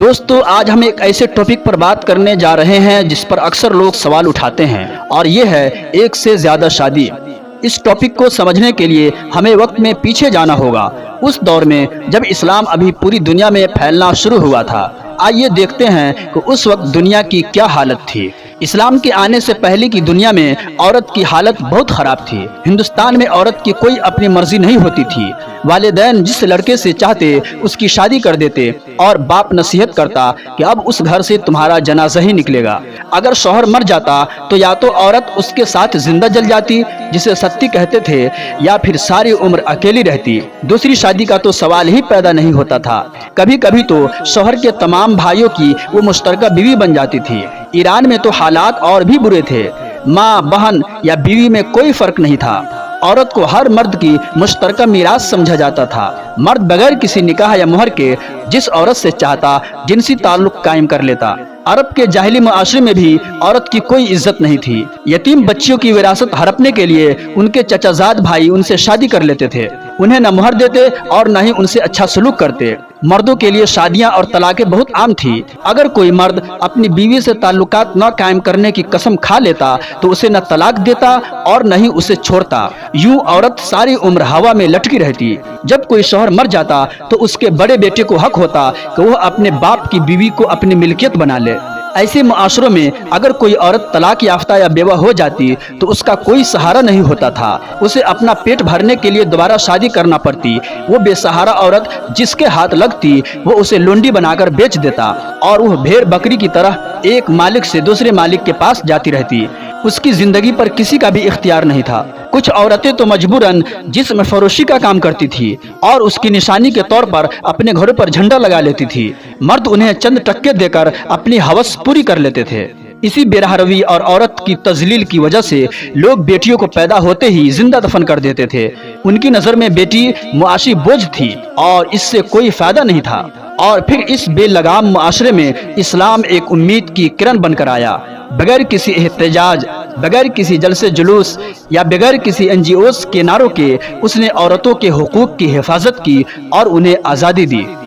दोस्तों, आज हम एक ऐसे टॉपिक पर बात करने जा रहे हैं जिस पर अक्सर लोग सवाल उठाते हैं, और ये है एक से ज्यादा शादी। इस टॉपिक को समझने के लिए हमें वक्त में पीछे जाना होगा, उस दौर में जब इस्लाम अभी पूरी दुनिया में फैलना शुरू हुआ था। आइए देखते हैं कि उस वक्त दुनिया की क्या हालत थी। इस्लाम के आने से पहले की दुनिया में औरत की हालत बहुत खराब थी। हिंदुस्तान में औरत की कोई अपनी मर्जी नहीं होती थी। वालिदैन जिस लड़के से चाहते उसकी शादी कर देते, और बाप नसीहत करता कि अब उस घर से तुम्हारा जनाजा ही निकलेगा। अगर शौहर मर जाता तो या तो औरत उसके साथ जिंदा जल जाती, जिसे सत्ती कहते थे, या फिर सारी उम्र अकेली रहती। दूसरी शादी का तो सवाल ही पैदा नहीं होता था। कभी कभी तो शौहर के तमाम भाइयों की वो मुश्तरका बीवी बन जाती थी। ईरान में तो हालात और भी बुरे थे। माँ, बहन या बीवी में कोई फर्क नहीं था। औरत को हर मर्द की मुश्तरका मीरास समझा जाता था। मर्द बगैर किसी निकाह या मुहर के जिस औरत से चाहता जिनसी ताल्लुक कायम कर लेता। अरब के जाहिली मुआशरे में भी औरत की कोई इज्जत नहीं थी। यतीम बच्चियों की विरासत हड़पने के लिए उनके चचाजाद भाई उनसे शादी कर लेते थे। उन्हें न मुहर देते और न ही उनसे अच्छा सलूक करते। मर्दों के लिए शादियां और तलाकें बहुत आम थी। अगर कोई मर्द अपनी बीवी से ताल्लुकात न कायम करने की कसम खा लेता तो उसे न तलाक देता और न ही उसे छोड़ता। यूं औरत सारी उम्र हवा में लटकी रहती। जब कोई शौहर मर जाता तो उसके बड़े बेटे को हक होता कि वह अपने बाप की बीवी को अपनी मिल्कियत बना ले। ऐसे मुआशरों में अगर कोई औरत तलाक याफ्ता या बेवा हो जाती तो उसका कोई सहारा नहीं होता था। उसे अपना पेट भरने के लिए दोबारा शादी करना पड़ती। वो बेसहारा औरत जिसके हाथ लगती वो उसे लोंडी बनाकर बेच देता, और वह भेड़ बकरी की तरह एक मालिक से दूसरे मालिक के पास जाती रहती। उसकी जिंदगी पर किसी का भी इख्तियार नहीं था। कुछ औरतें तो मजबूरन जिस्म फरोशी का काम करती थी और उसकी निशानी के तौर पर अपने घरों पर झंडा लगा लेती थी। मर्द उन्हें चंद टक्के देकर अपनी हवस पूरी कर लेते थे। इसी बेरहरवी और औरत की तजलील की वजह से लोग बेटियों को पैदा होते ही जिंदा दफन कर देते थे। उनकी नजर में बेटी मुआशी बोझ थी और इससे कोई फायदा नहीं था। और फिर इस बेलगाम मुआशरे में इस्लाम एक उम्मीद की किरण बनकर आया। बगैर किसी एहतजाज, बगैर किसी जलसे जुलूस या बगैर किसी NGOs के नारों के उसने औरतों के हुकूक की हिफाजत की और उन्हें आज़ादी दी।